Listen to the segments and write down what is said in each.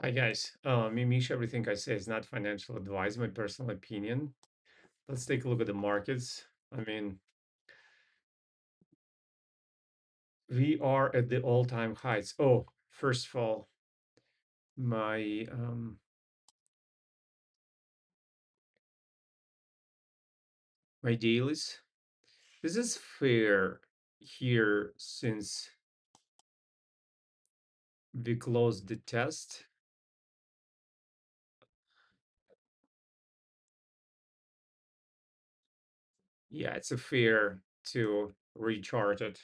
Hi guys, Misha, everything I say is not financial advice, my personal opinion. Let's take a look at the markets. I mean, we are at the all-time highs. Oh, first of all, my my dailies. This is fair here since we closed the test. Yeah, it's a fair to rechart it.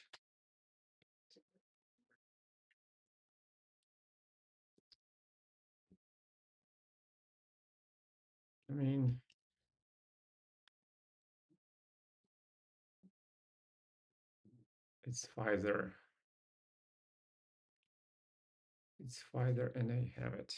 I mean, it's Pfizer. It's Pfizer, and I have it.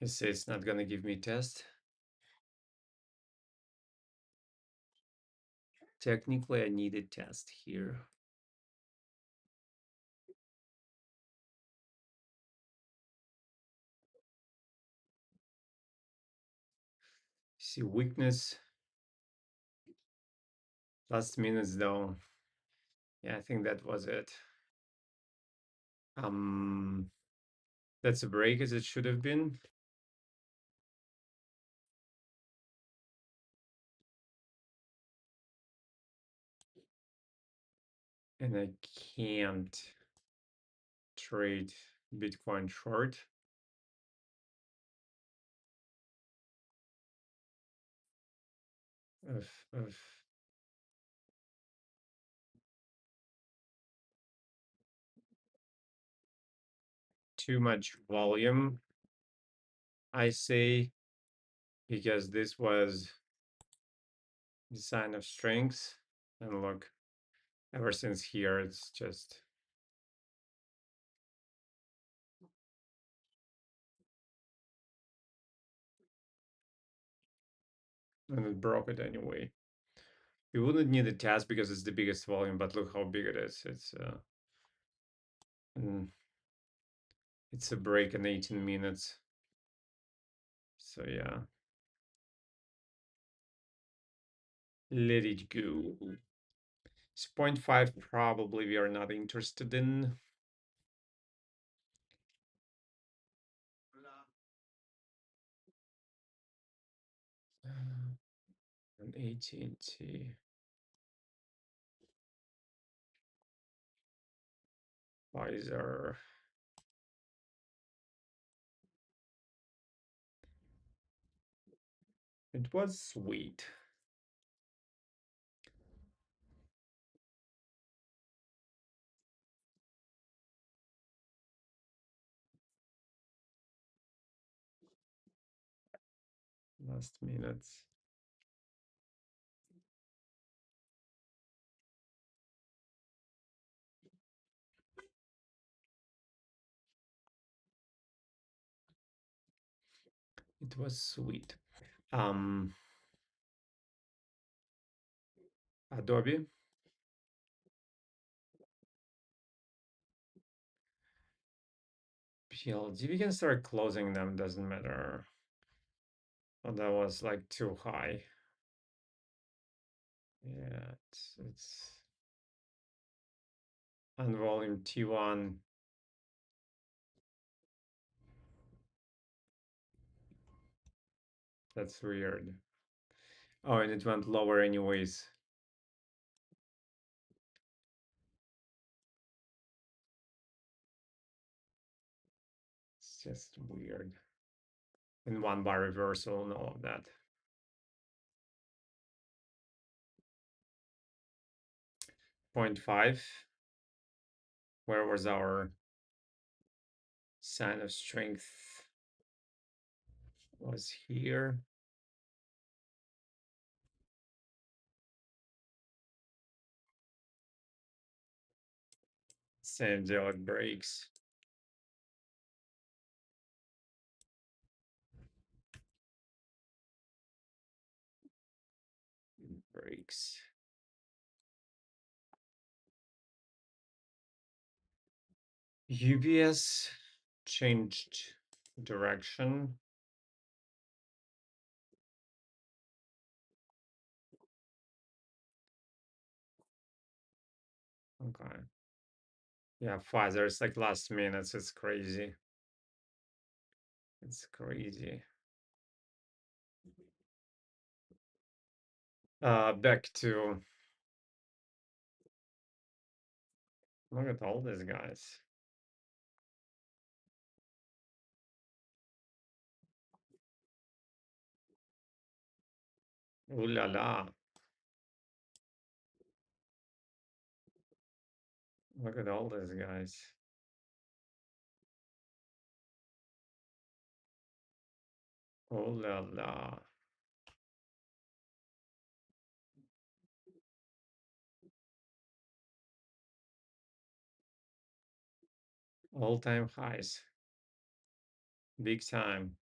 It says it's not gonna give me test. Technically, I need a test here. See weakness. Last minutes though. Yeah, I think that was it. Um, that's a break as it should have been. And I can't trade Bitcoin short. Of too much volume, I say, because this was the sign of strength. And look, ever since here, it's just and it broke it anyway. You wouldn't need a test because it's the biggest volume, but look how big it is. Mm, it's a break in 18 minutes. So yeah, let it go. It's 0.5 probably we are not interested in. An AT&T Pfizer. It was sweet. Last minutes. It was sweet. Um, Adobe. PLD. We can start closing them. Doesn't matter. Oh, that was like too high. Yeah, it's on volume T1. That's weird. Oh, and it went lower anyways. It's just weird. And one bar reversal and all of that. 0.5. Where was our sign of strength? Was here. Same deal, it breaks. Breaks. UBS changed direction. Okay. Yeah, Pfizer, it's like last minutes. It's crazy. It's crazy. Back to look at all these guys. Ooh la la. Look at all these guys. Oh la la. All-time highs. Big time.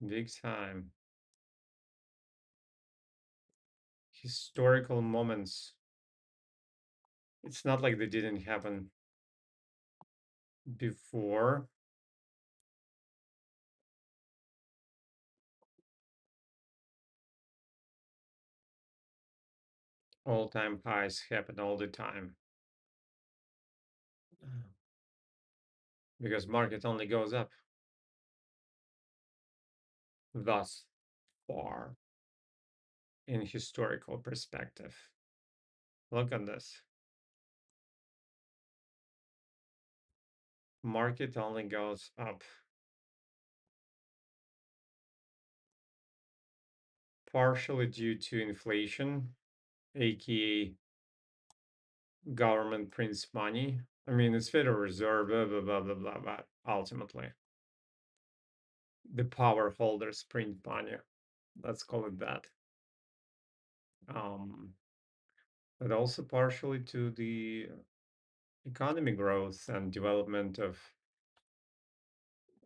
Big time. Historical moments. It's not like they didn't happen before. All-time highs happen all the time. Because market only goes up. Thus far in historical perspective. Look at this. Market only goes up. Partially due to inflation, aka government prints money. I mean, it's Federal Reserve, blah, blah, blah, blah, blah, but ultimately, the power holders print money. Let's call it that. Um, but also partially to the economy growth and development of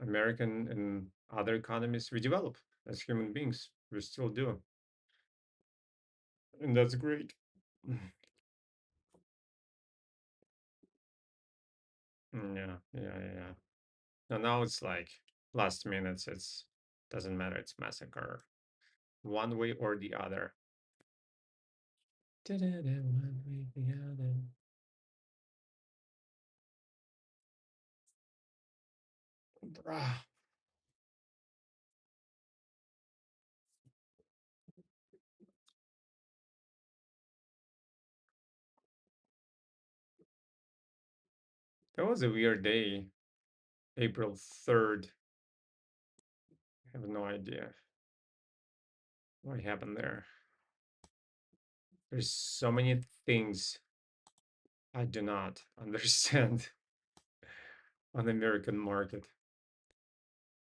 American and other economies. We develop as human beings. We still do. And that's great. Yeah, yeah, yeah. And now it's like last minutes, it's doesn't matter, it's massacre. One way or the other. One way or the other. Bruh. That was a weird day. April 3rd. I have no idea what happened there. There's so many things I do not understand on the American market.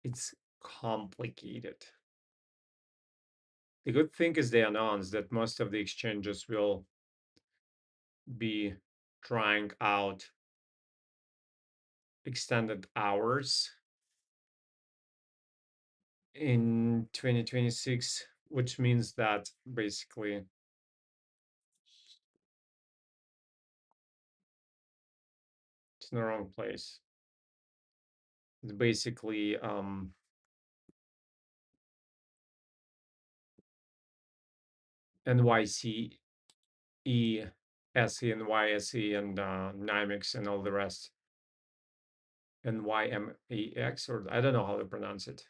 It's complicated. The good thing is they announced that most of the exchanges will be trying out extended hours in 2026, which means that basically it's in the wrong place. It's basically NYC SE and YSE and NYMEX and all the rest. NYMEX, or I don't know how to pronounce it.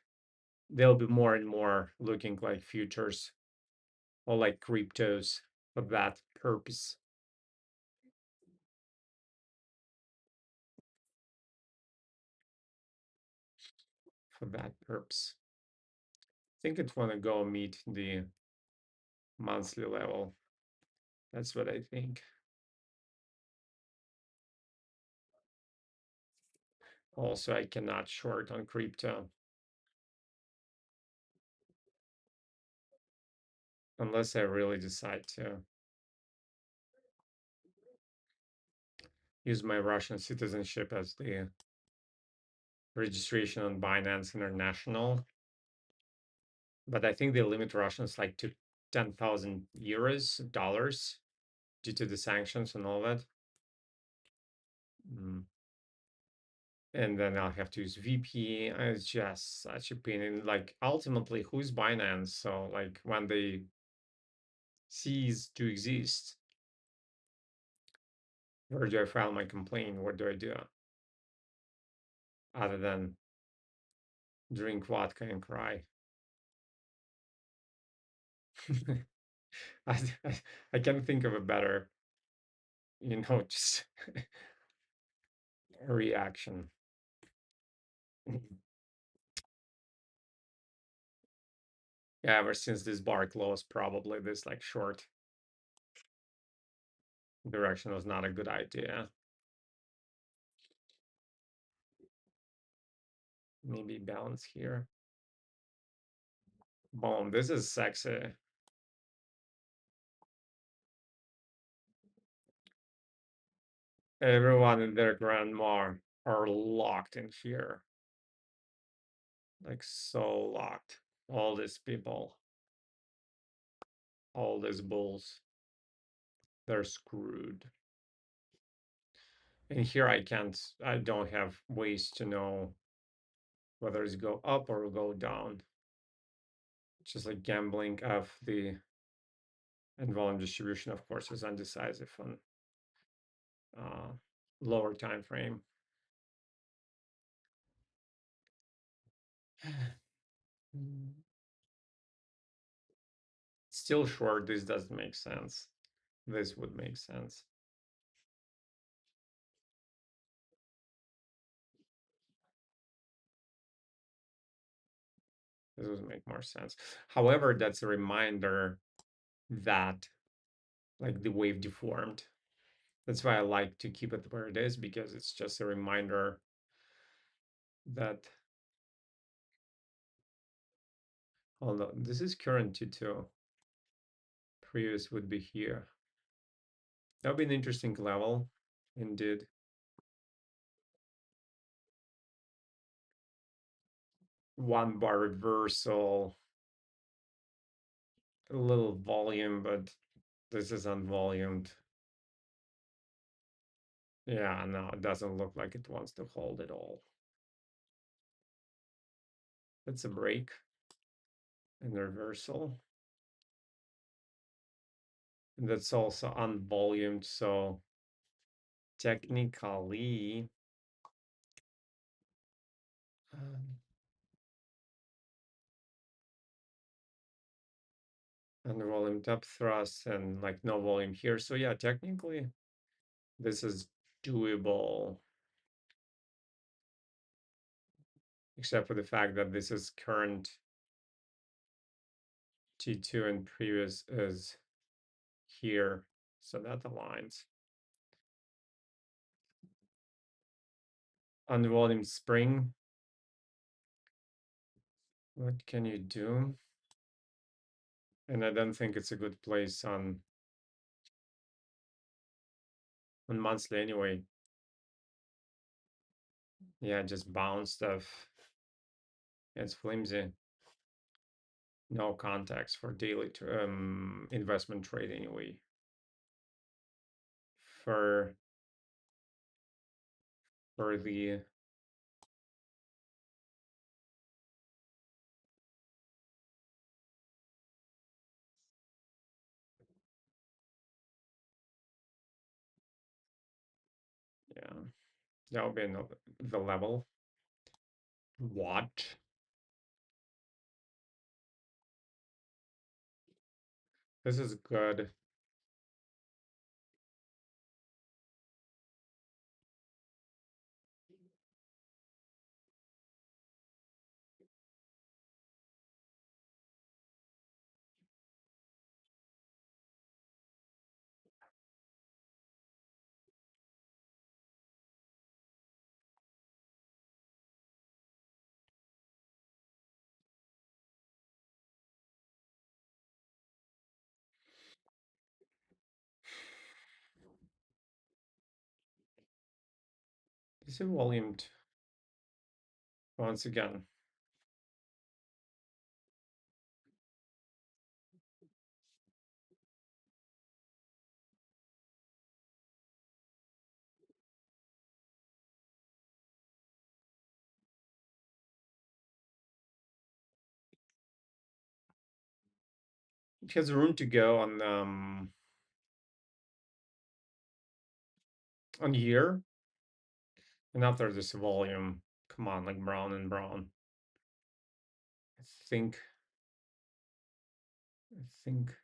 They'll be more and more looking like futures or like cryptos for that purpose. For that purpose. I think it's want to go meet the monthly level. That's what I think. Also, I cannot short on crypto unless I really decide to. use my Russian citizenship as the registration on Binance International. But I think they limit Russians like to 10,000 euros, dollars, due to the sanctions and all that. And then I'll have to use VP. It's just such a pain. And like ultimately, who's Binance? So like when they cease to exist, where do I file my complaint? What do I do? Other than drink vodka and cry. I, I can't think of a better, just reaction. Yeah, ever since this bar closed, probably this like short direction was not a good idea. Maybe balance here. Boom, this is sexy. Everyone and their grandma are locked in here. Like so locked. All these people. All these bulls. They're screwed. And here I don't have ways to know whether it's go up or go down. It's just like gambling of the and volume distribution, of course, is undecisive on uh, lower time frame. Still short, this doesn't make sense. This would make sense. This would make more sense. However, that's a reminder that like the wave deformed. That's why I like to keep it where it is, because it's just a reminder that, hold on, this is current T2. Previous would be here. That would be an interesting level, indeed. One bar reversal, a little volume, but this is unvolumed. Yeah, no, it doesn't look like it wants to hold at all. It's a break and reversal. And that's also unvolumed, so technically, and volume top thrust and like no volume here. So yeah, technically this is doable, except for the fact that this is current T2 and previous is here. So that aligns. On the volume spring, what can you do? And I don't think it's a good place on monthly anyway. Yeah, just bounce stuff. It's flimsy. No context for daily investment trade anyway. For the yeah, that would be the level. What? This is good. see volume once again. It has room to go on year, and after this volume, come on, like brown and brown. I think I think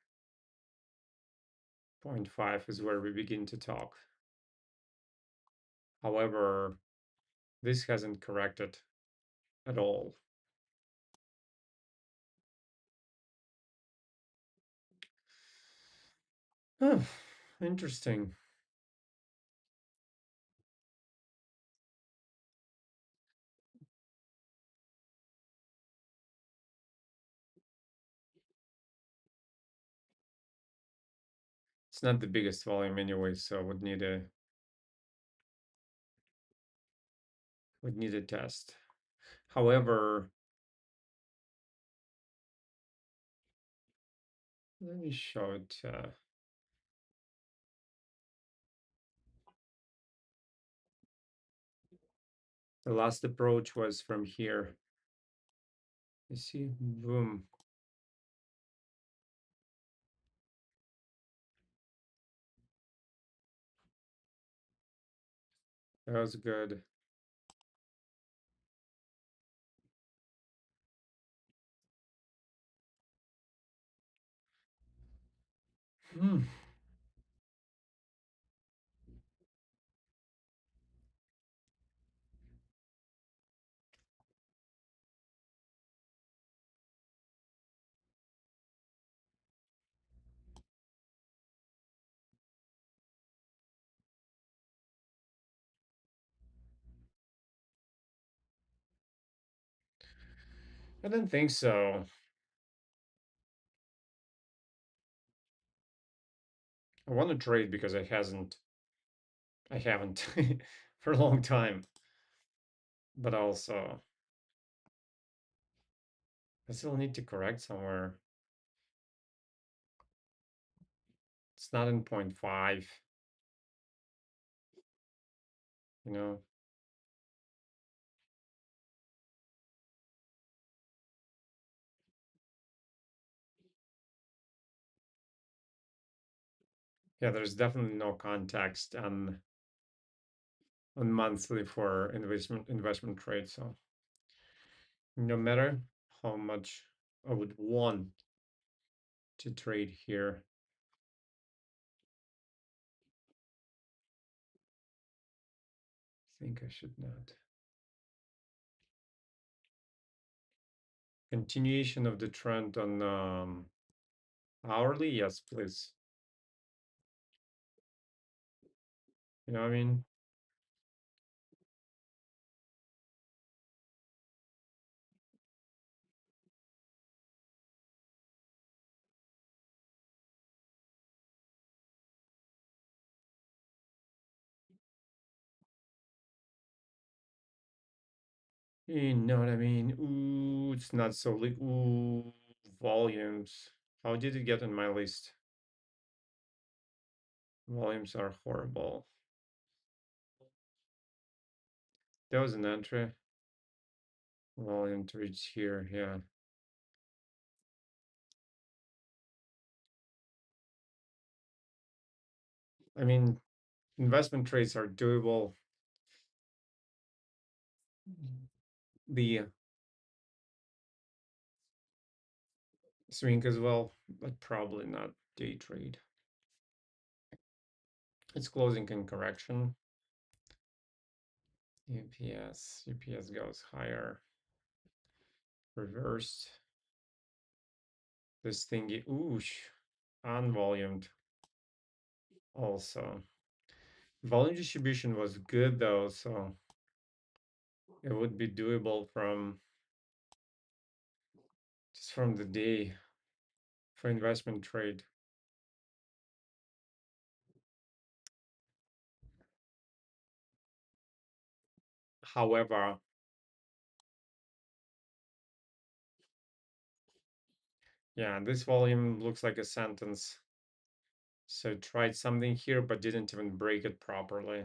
0.5 is where we begin to talk. However, this hasn't corrected at all. Oh, interesting. It's not the biggest volume anyway, so would need a test. However, let me show it. The last approach was from here. You see, boom. That was good. Hmm. I didn't think so. I want to trade because I haven't for a long time. But also, I still need to correct somewhere. It's not in 0.5, you know. Yeah, there's definitely no context on monthly for investment trade. So no matter how much I would want to trade here, I think I should not. Continuation of the trend on hourly, yes, please. You know what I mean? You know what I mean? Ooh, it's not so ooh, volumes. How did it get on my list? Volumes are horrible. There was an entry. Volume to reach here, yeah. I mean, investment trades are doable. The swing as well, but probably not day trade. It's closing in correction. UPS goes higher. Reversed. This thingy, oosh, unvolumed also. Volume distribution was good though, so it would be doable from just from the day for investment trade. However, yeah, this volume looks like a sentence. So tried something here, but didn't even break it properly.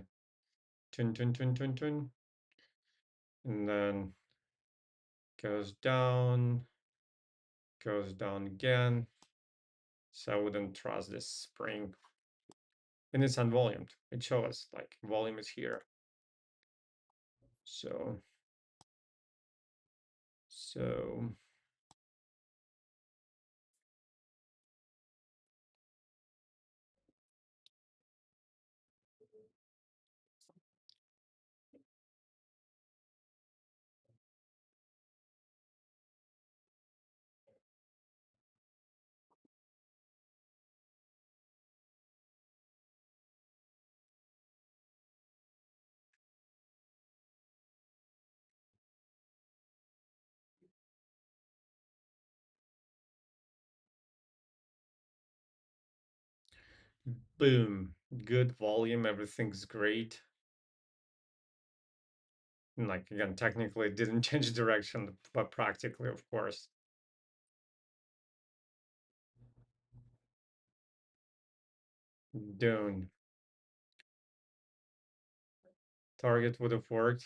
Tun, tun, tun, tun, tun. And then goes down again. So I wouldn't trust this spring. And it's unvolumed. It shows like volume is here. So, so boom, good volume, everything's great. And like again, technically it didn't change direction, but practically, of course. Done. Target would have worked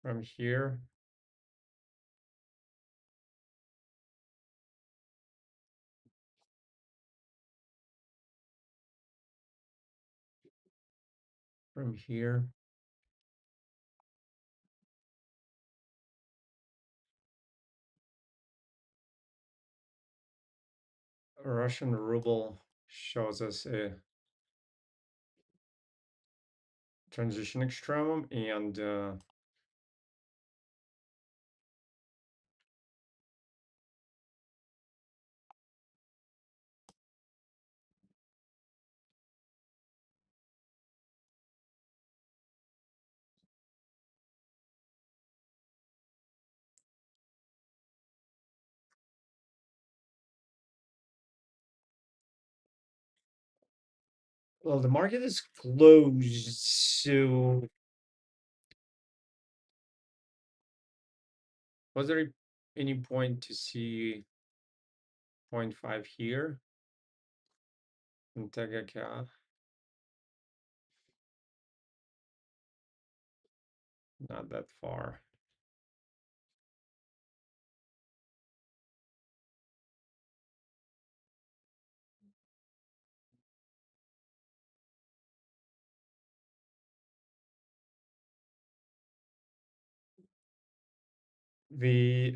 from here. From here. Russian ruble shows us a transition extremum and well, the market is closed, so was there any point to see 0.5 here in Tegaka? Not that far. The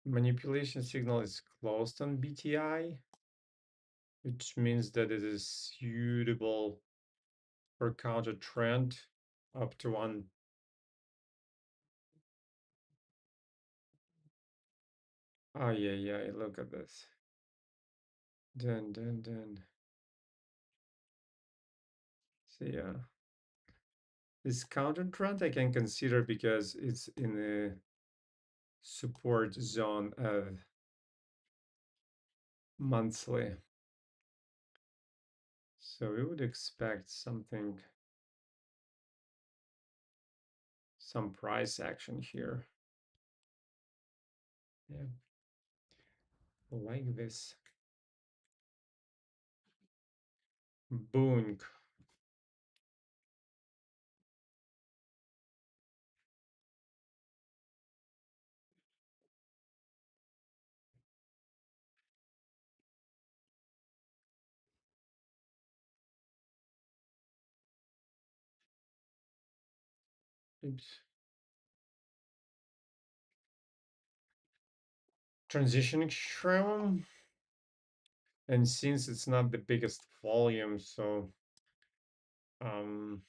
manipulation signal is closed on BTI, which means that it is suitable for counter trend up to one. Oh yeah, look at this. Dun. So yeah. This counter trend I can consider because it's in the support zone of monthly. So we would expect something, some price action here. Yeah, like this. Boom. Oops. Transition extreme. And since it's not the biggest volume, so um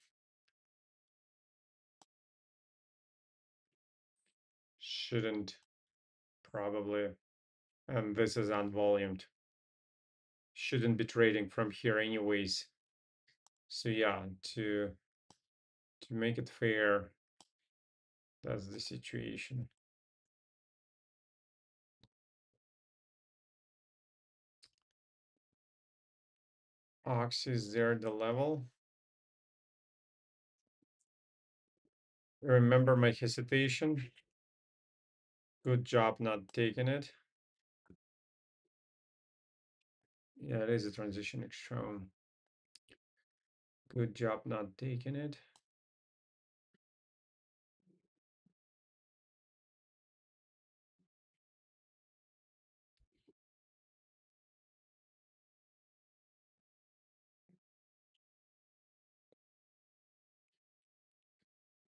shouldn't probably, and this is unvolumed, shouldn't be trading from here anyways. So yeah, to make it fair, that's the situation. Ox is there the level. Remember my hesitation. Good job not taking it. Yeah, it is a transition extreme. Good job not taking it.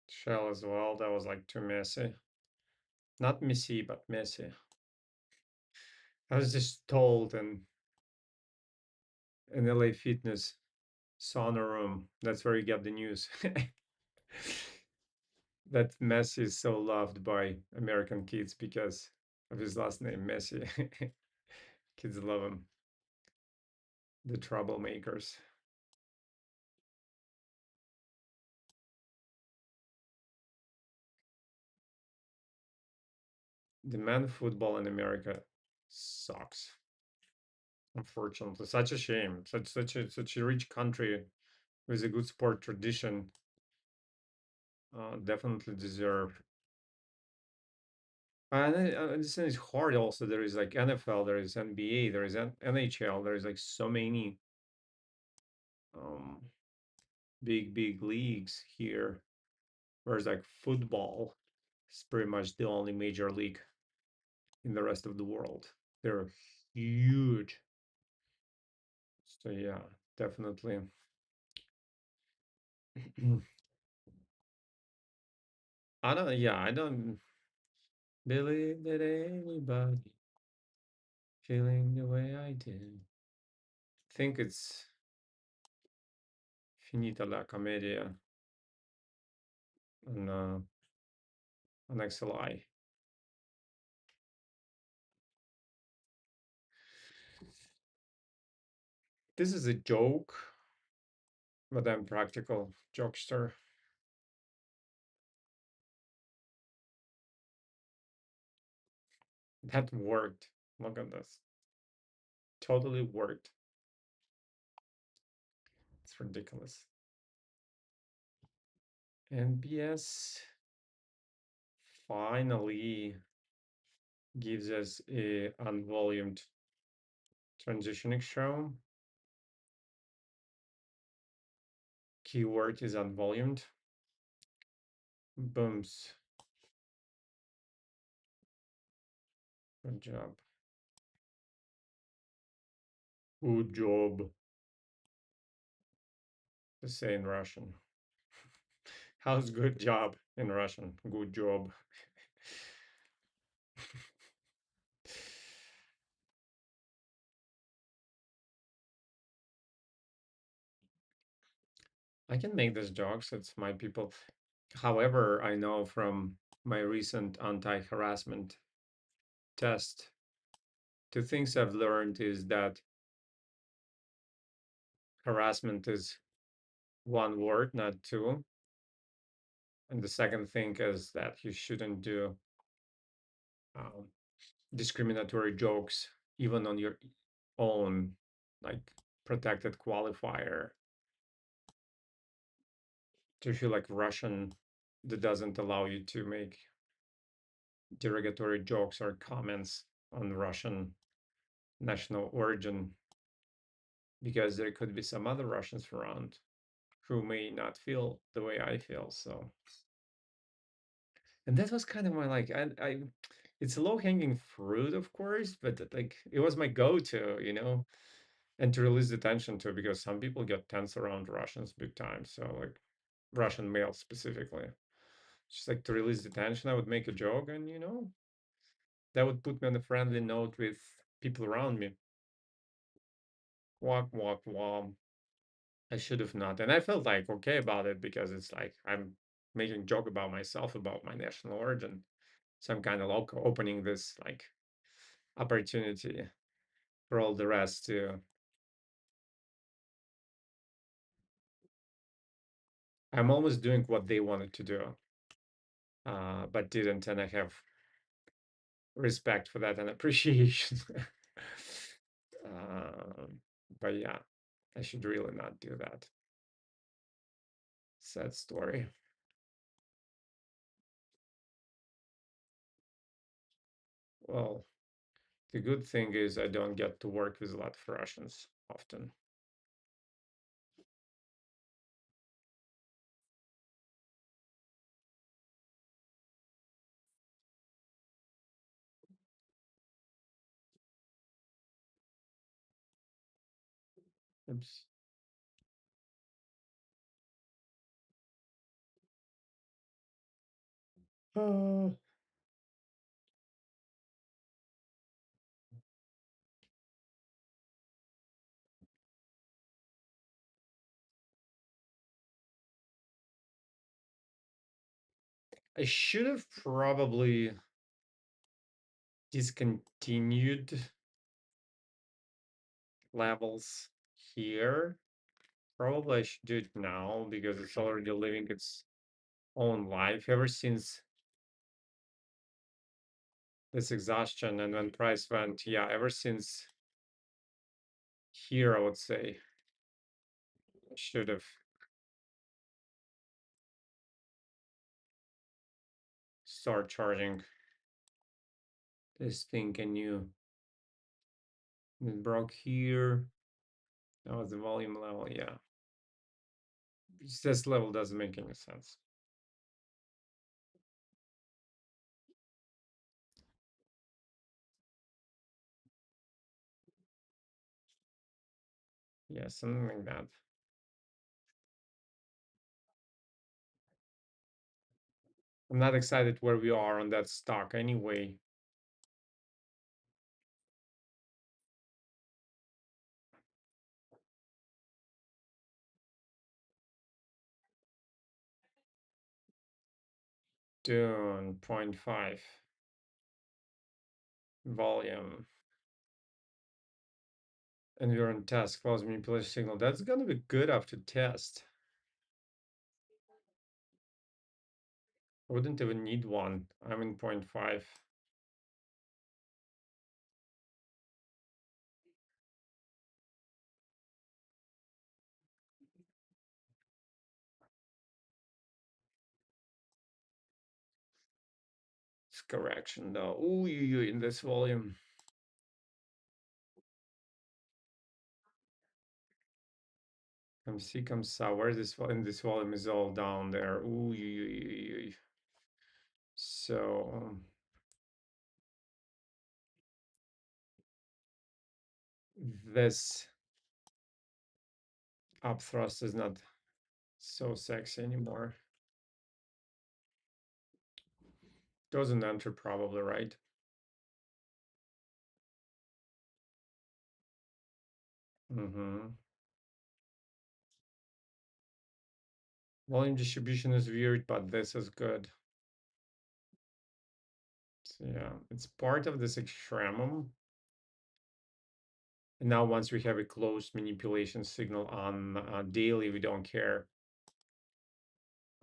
Shell as well. That was like too messy. Not messy, but messy. I was just told in LA Fitness sauna room. That's where you get the news. That Messi is so loved by American kids because of his last name, Messi. Kids love him. The troublemakers. The man football in America sucks. Unfortunately, such a shame. Such a rich country with a good sport tradition. Definitely deserve. And I understand it's hard. Also, there is like NFL, there is NBA, there is NHL, there is like so many um big leagues here. Whereas like football is pretty much the only major league in the rest of the world. They're huge. So yeah, definitely. I don't believe that anybody feeling the way I did. I think it's Finita la Commedia on XLI. This is a joke, but I'm practical jokester. That worked. Look at this. Totally worked. It's ridiculous. NBS finally gives us a unvolumed transition extreme. Keyword is unvolumed. Booms. Good job. Good job. To say in Russian. How's good job in Russian? Good job. I can make these jokes. It's my people. However, I know from my recent anti-harassment test, two things I've learned is that harassment is one word, not two. And the second thing is that you shouldn't do um, discriminatory jokes even on your own, like protected qualifier. To feel like Russian that doesn't allow you to make derogatory jokes or comments on Russian national origin because there could be some other Russians around who may not feel the way I feel. So, and that was kind of my like, I it's a low hanging fruit, of course, but like it was my go to, and to release the tension too, because some people get tense around Russians big time. So, like, Russian males specifically. Just like to release the tension, I would make a joke, and that would put me on a friendly note with people around me. Walk, walk, walk. I should have not. And I felt like okay about it because it's like I'm making joke about myself, about my national origin. So I'm kind of like opening this like opportunity for all the rest to. I'm almost doing what they wanted to do, but didn't, and I have respect for that and appreciation. um, but yeah, I should really not do that. Sad story. Well, the good thing is I don't get to work with a lot of Russians often. Oops. Uh, I should have probably discontinued levels here. Probably I should do it now because it's already living its own life ever since this exhaustion and when price went, yeah, ever since here, I would say I should have start charging this thing anew. It broke here. That was the volume level, yeah. This level doesn't make any sense. Yeah, something like that. I'm not excited where we are on that stock anyway. Doing 0.5 volume. And we're on test, close manipulation signal. That's gonna be good after test. I wouldn't even need one. I'm in 0.5. It's correction though. Ooh, in this volume. Come see, come saw. Where's this volume? This volume is all down there. Ooh. So this up thrust is not so sexy anymore. Doesn't enter probably, right? Mm-hmm. Volume distribution is weird, but this is good. So yeah, it's part of this extremum. And now once we have a closed manipulation signal on daily, we don't care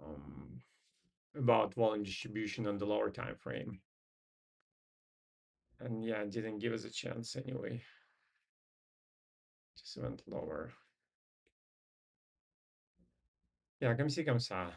um, about volume distribution on the lower time frame. And yeah, it didn't give us a chance anyway. Just went lower. Yeah, comme ci, comme ça.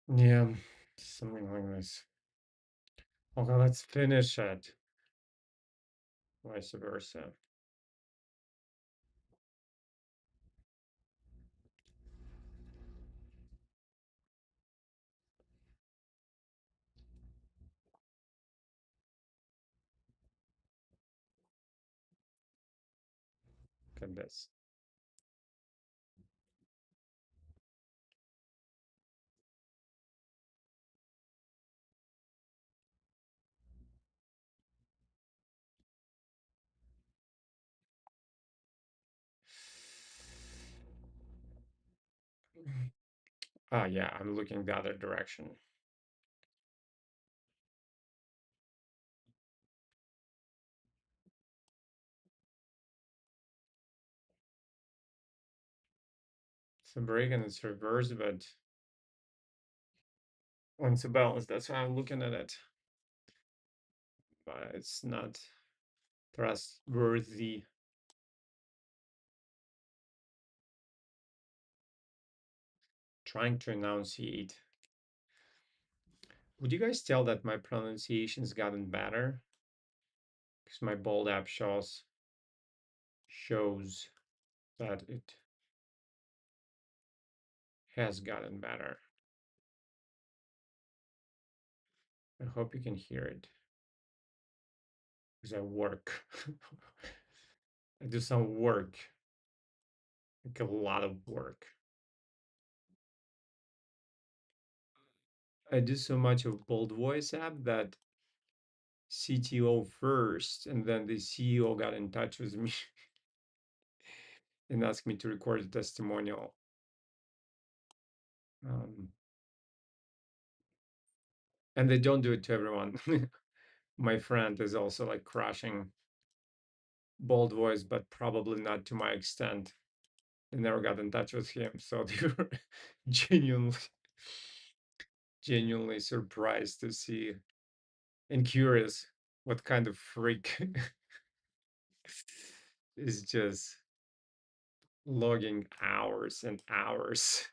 Yeah, something like this. Okay, let's finish it. Vice versa. Look at this. Ah, yeah, I'm looking the other direction. It's a break and it's reversed, but once a balance, that's why I'm looking at it. But it's not trustworthy. Trying to enunciate. Would you guys tell that my pronunciation's gotten better? Because my bold app shows that it has gotten better. I hope you can hear it. Because I work. I do some work. Like a lot of work. I do so much of bold voice app that CTO first, and then the CEO got in touch with me and asked me to record a testimonial. Um, and they don't do it to everyone. My friend is also like crushing bold voice, but probably not to my extent. They never got in touch with him, so they were genuinely, genuinely surprised to see and curious what kind of freak is just logging hours and hours.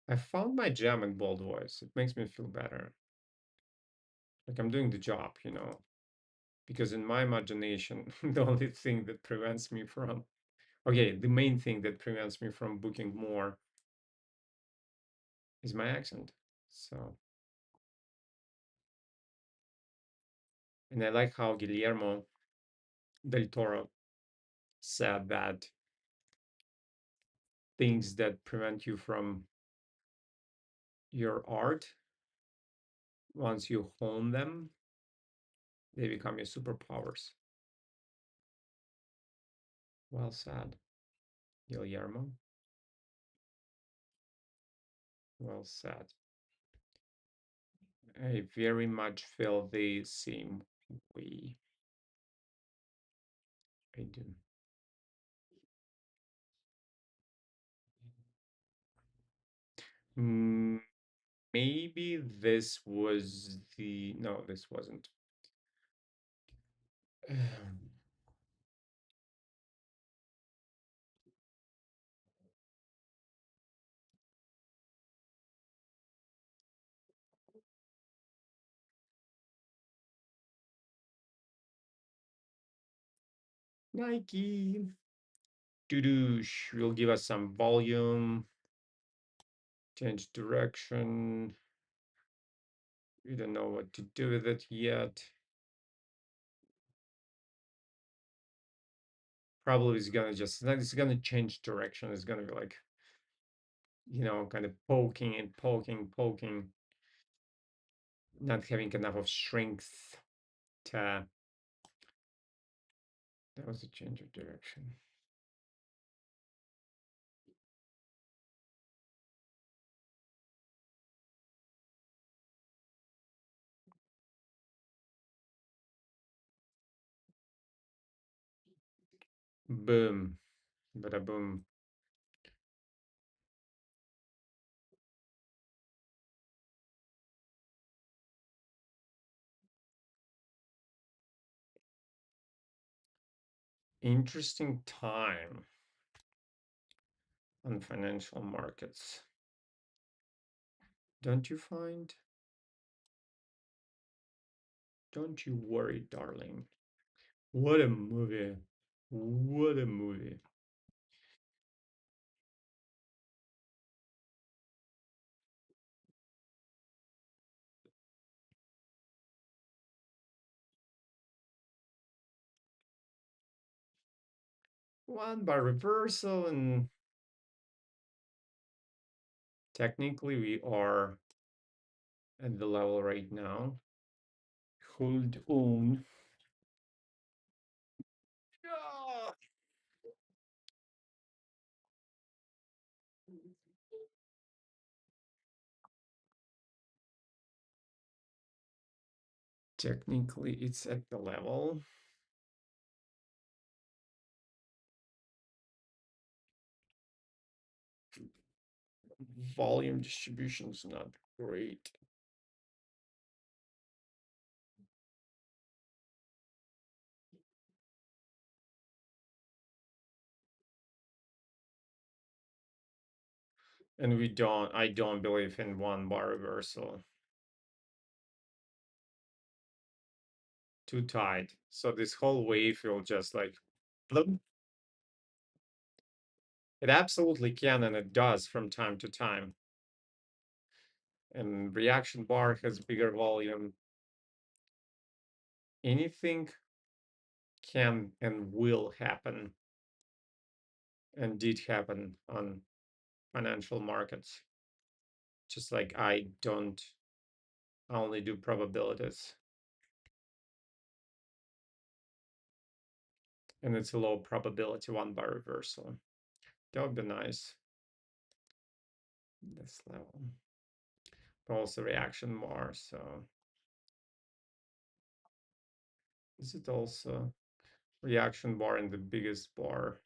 I found my jam in bold voice. It makes me feel better. Like I'm doing the job, you know. Because in my imagination, the only thing that prevents me from, okay, the main thing that prevents me from booking more is my accent. So, and I like how Guillermo del Toro said that things that prevent you from your art, once you hone them, they become your superpowers. Well said, Guillermo. Well said. I very much feel the same way. I do. Mm, maybe this was the, no, this wasn't. Nike. Doo-doosh will give us some volume, change direction. We don't know what to do with it yet. Probably it's gonna just, it's gonna change direction. It's gonna be like, you know, kind of poking and poking, poking, not having enough of strength to, that was a change of direction. Boom, bada boom. Interesting time on financial markets. Don't you find? Don't you worry, darling. What a movie. What a movie. One by reversal, and technically we are at the level right now. Hold on. Ah! Technically, it's at the level. Volume distribution is not great. And I don't believe in one bar reversal. Too tight. So this whole wave will just like, bloop. It absolutely can, and it does from time to time. And reaction bar has bigger volume. Anything can and will happen, and did happen on financial markets. Just like I only do probabilities. And it's a low probability one bar reversal. That would be nice. This level. But also reaction bar, so is it also reaction bar in the biggest bar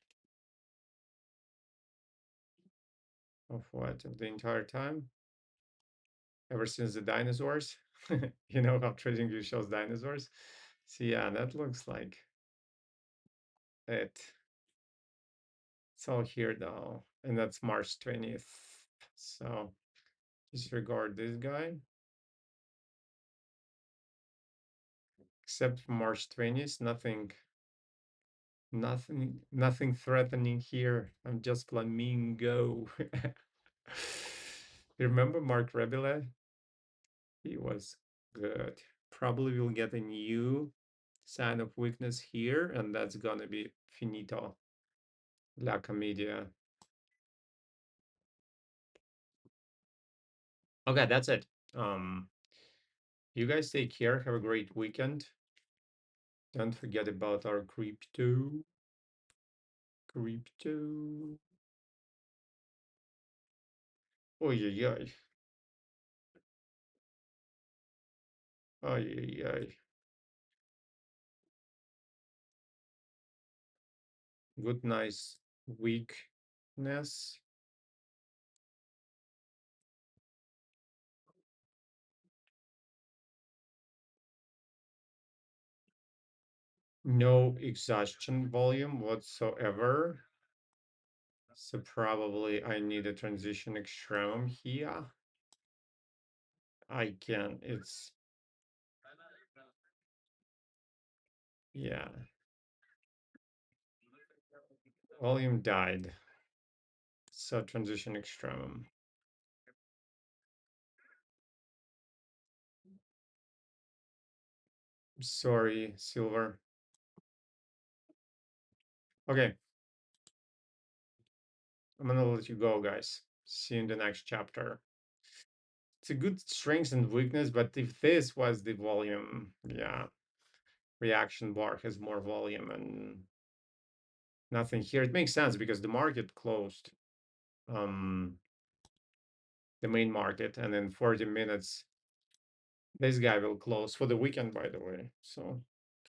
of what? Of the entire time? Ever since the dinosaurs? You know how TradingView shows dinosaurs? So yeah, that looks like it. It's all here though. And that's March 20th. So disregard this guy. Except for March 20th, nothing threatening here. I'm just flamingo. Remember Mark Rebele? He was good. Probably will get a new sign of weakness here, and that's gonna be finito. La Commedia. Okay, that's it. You guys take care. Have a great weekend. Don't forget about our crypto. Crypto. Oh yeah, yeah. Oh yeah, yeah. Good, nice weakness. No exhaustion volume whatsoever. So probably I need a transition extreme here. I can, it's, yeah. Volume died. So transition extreme. Sorry, Silver. Okay. I'm gonna let you go, guys. See you in the next chapter. It's a good strength and weakness, but if this was the volume, yeah, reaction bar has more volume and nothing here. It makes sense because the market closed the main market, and in 40 minutes, this guy will close for the weekend, by the way. So